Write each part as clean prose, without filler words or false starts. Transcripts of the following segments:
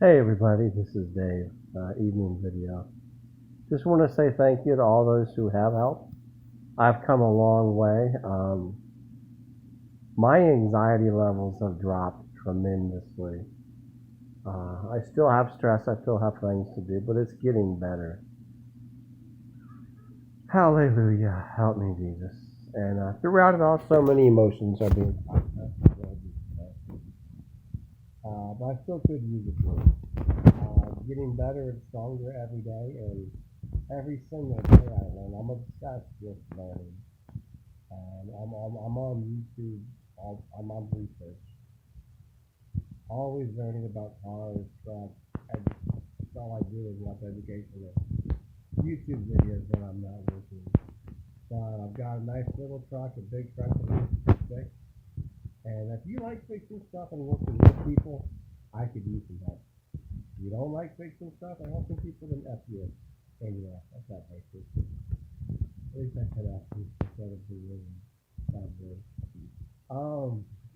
Hey everybody, this is Dave, evening video. Just want to say thank you to all those who have helped. I've come a long way. My anxiety levels have dropped tremendously. I still have stress, I still have things to do, but it's getting better. Hallelujah, help me Jesus. And throughout it all, so many emotions are being processed. But I still could use it. Getting better and stronger every day, and every single day I learn. I'm obsessed with learning. I'm on YouTube. I'm on research. Always learning about cars, trucks. That's all I do is watch educational YouTube videos when I'm not working. But I've got a nice little truck, a big truck that I need to fix. And if you like fixing stuff and working with people, I could use some help. If you don't like fixing stuff and helping people, then F you. And yeah, that's not basic. At least I could ask you instead of being really bad word.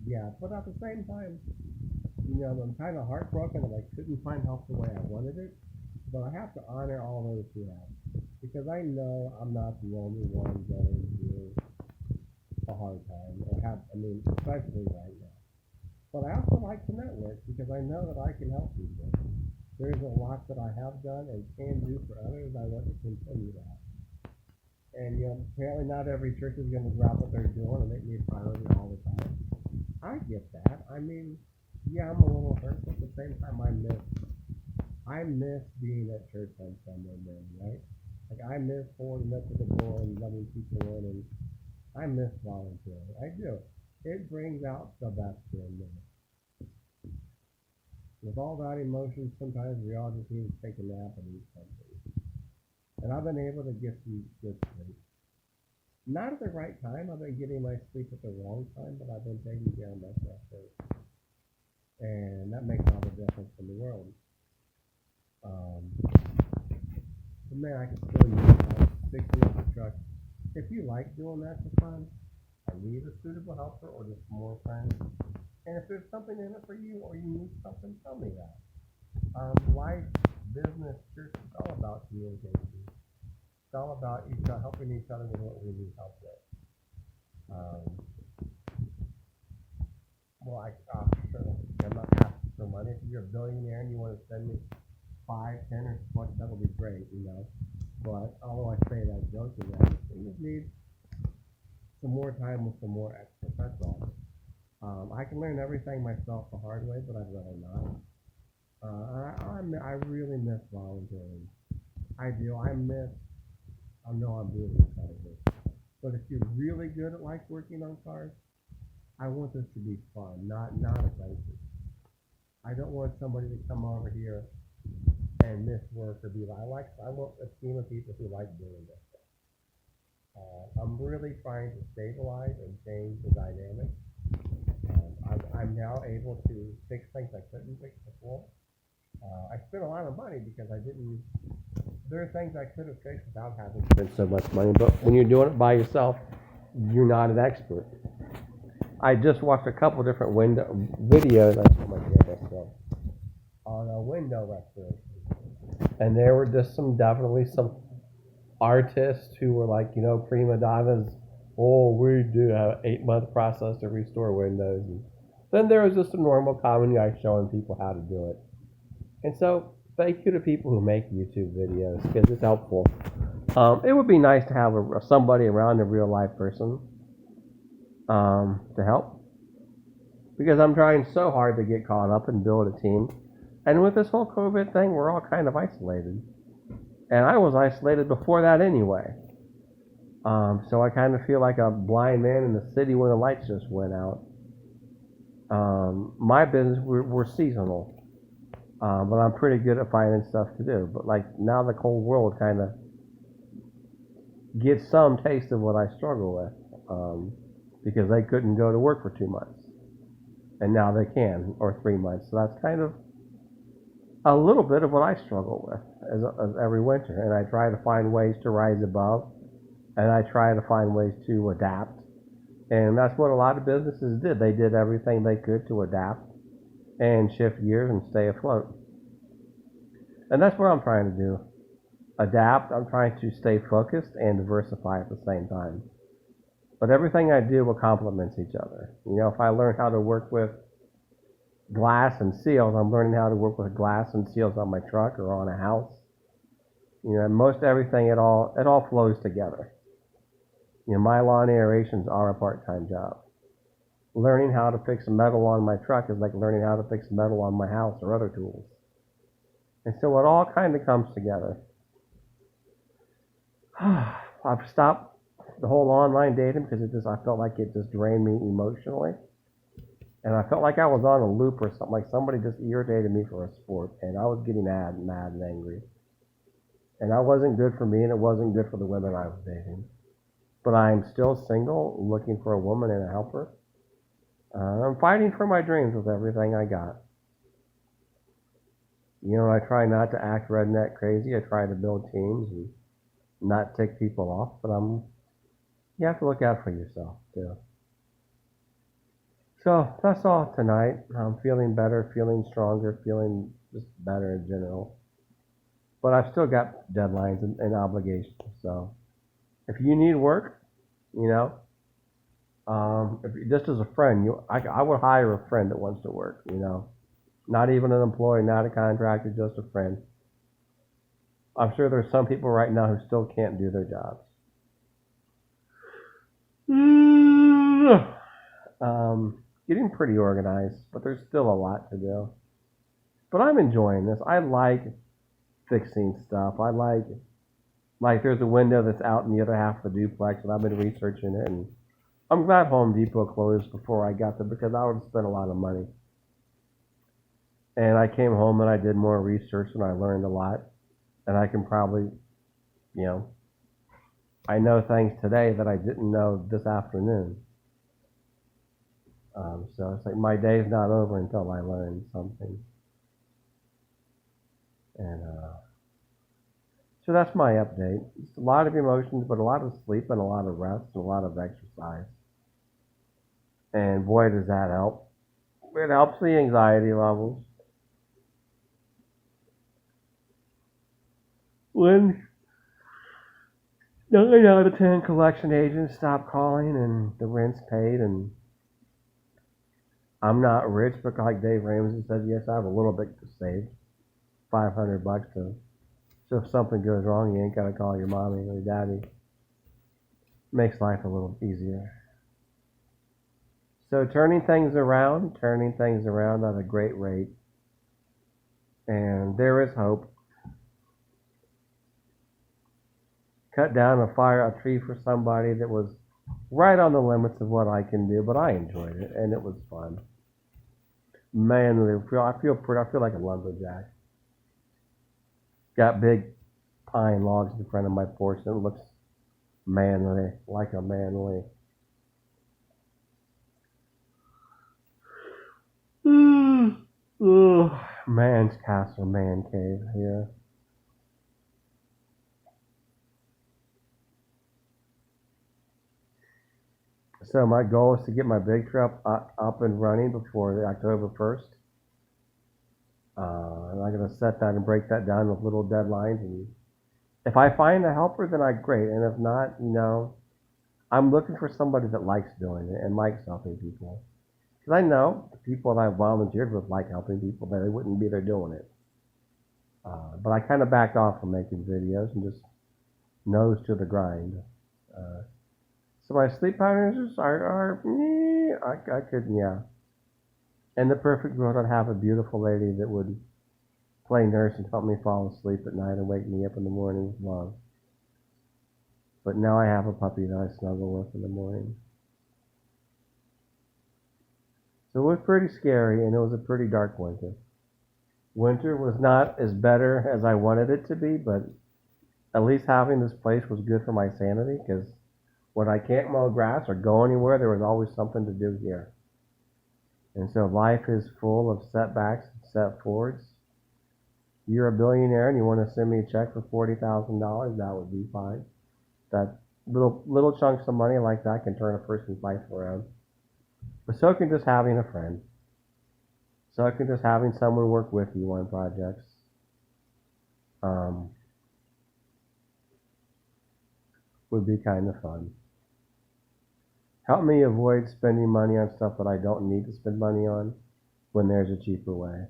Yeah, but at the same time, I'm kind of heartbroken that I couldn't find help the way I wanted it. But I have to honor all those who have. Because I know I'm not the only one going through a hard time. Especially right now. But I also like to network because I know that I can help people. There's a lot that I have done and can do for others. I want to continue that. And apparently not every church is going to drop what they're doing and make me a priority all the time. I get that. Yeah, I'm a little hurt, but at the same time, I miss being at church on Sunday morning, right? Like I miss holding up to the door and letting people in, and I miss volunteering. I do. It brings out the best in me. With all that emotion, sometimes we all just need to take a nap and eat something. And I've been able to get some good sleep. Not at the right time. I've been getting my sleep at the wrong time, but I've been taking care of myself first. And that makes all the difference in the world. But man, I can still use help fixing up the truck. If you like doing that for fun, I need a suitable helper or just more friends. And if there's something in it for you or you need something, tell me that. Life, business, church, it's all about communication. It's all about helping each other with what we need help with. Sure, I'm not asking for money. If you're a billionaire and you want to send me 5, 10, or 20, that'll be great. But although I say that joking, I just need some more time with some more experts. That's all. I can learn everything myself the hard way, but I'd rather not. I really miss volunteering. I do. I know I'm being repetitive. But if you're really good at working on cars, I want this to be fun, not aggressive. I don't want somebody to come over here and miss work or be like, I want a team of people who like doing this. I'm really trying to stabilize and change the dynamic. I'm now able to fix things I couldn't fix before. I spent a lot of money because I didn't. There are things I could have fixed without having to spend so much money, but when you're doing it by yourself, you're not an expert. I just watched a couple different window videos. I told my dad myself on a window restoration, and there were just definitely some artists who were prima donnas. Oh, we do have an 8-month process to restore windows. And then there was just a normal common guy showing people how to do it. And so, thank you to people who make YouTube videos because it's helpful. It would be nice to have somebody around, a real life person, to help. Because I'm trying so hard to get caught up and build a team. And with this whole COVID thing, we're all kind of isolated. And I was isolated before that anyway. So I kind of feel like a blind man in the city when the lights just went out. My business, we're seasonal. But I'm pretty good at finding stuff to do. But now the whole world kind of gets some taste of what I struggle with. Because they couldn't go to work for 2 months. And now they can, or 3 months. So that's kind of a little bit of what I struggle with as every winter. And I try to find ways to rise above. And I try to find ways to adapt. And that's what a lot of businesses did. They did everything they could to adapt and shift gears and stay afloat. And that's what I'm trying to do. Adapt. I'm trying to stay focused and diversify at the same time. But everything I do will complement each other. If I learn how to work with glass and seals, I'm learning how to work with glass and seals on my truck or on a house. Most everything, it all flows together. My lawn aerations are a part-time job. Learning how to fix metal on my truck is like learning how to fix metal on my house or other tools. And so it all kind of comes together. I've stopped the whole online dating because I felt like it just drained me emotionally. And I felt like I was on a loop or something, like somebody just irritated me for a sport, and I was getting mad and angry. And that wasn't good for me, and it wasn't good for the women I was dating. But I'm still single, looking for a woman and a helper. I'm fighting for my dreams with everything I got. I try not to act redneck crazy. I try to build teams and not tick people off, but you have to look out for yourself too. So that's all tonight. I'm feeling better, feeling stronger, feeling just better in general. But I've still got deadlines and obligations. So if you need work, you know, just as a friend, I would hire a friend that wants to work. Not even an employee, not a contractor, just a friend. I'm sure there's some people right now who still can't do their jobs. Getting pretty organized, but there's still a lot to do. But I'm enjoying this. I like fixing stuff. I like there's a window that's out in the other half of the duplex, and I've been researching it. And I'm glad Home Depot closed before I got there because I would have spent a lot of money. And I came home and I did more research and I learned a lot. And I can probably, you know, I know things today that I didn't know this afternoon. So it's like my day's not over until I learn something. And so that's my update. It's a lot of emotions, but a lot of sleep and a lot of rest and a lot of exercise. And boy, does that help. It helps the anxiety levels. When 9 out of 10 collection agents stop calling and the rent's paid, and I'm not rich, but like Dave Ramsey said, yes, I have a little bit to save, $500 to. So if something goes wrong, you ain't gotta call your mommy or your daddy. Makes life a little easier. So turning things around at a great rate, and there is hope. Cut down a tree for somebody that was right on the limits of what I can do, but I enjoyed it and it was fun. Man, I feel like a lumberjack. Got big pine logs in front of my porch and it looks manly, like a manly. Man's castle, man cave here. So my goal is to get my big truck up and running before October 1st. And I'm going to set that and break that down with little deadlines. And if I find a helper, then I'm great. And if not, I'm looking for somebody that likes doing it and likes helping people. Because I know the people that I volunteered with like helping people, but they wouldn't be there doing it. But I kind of backed off from making videos and just nose to the grind. Uh, so my sleep patterns I could, yeah. In the perfect world, I'd have a beautiful lady that would play nurse and help me fall asleep at night and wake me up in the morning with love. But now I have a puppy that I snuggle with in the morning. So it was pretty scary, and it was a pretty dark winter. Winter was not as better as I wanted it to be, but at least having this place was good for my sanity, because when I can't mow grass or go anywhere, there was always something to do here. And so life is full of setbacks and step forwards. You're a billionaire and you want to send me a check for $40,000, that would be fine. That little chunks of money like that can turn a person's life around. But so can just having a friend. So can just having someone work with you on projects. would be kind of fun. Help me avoid spending money on stuff that I don't need to spend money on when there's a cheaper way.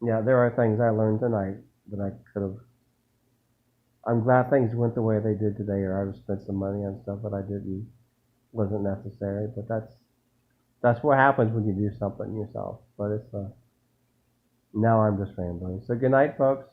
Yeah, there are things I learned tonight that I could have. I'm glad things went the way they did today, or I would have spent some money on stuff that I didn't wasn't necessary. But that's what happens when you do something yourself. But it's now I'm just rambling. So good night, folks.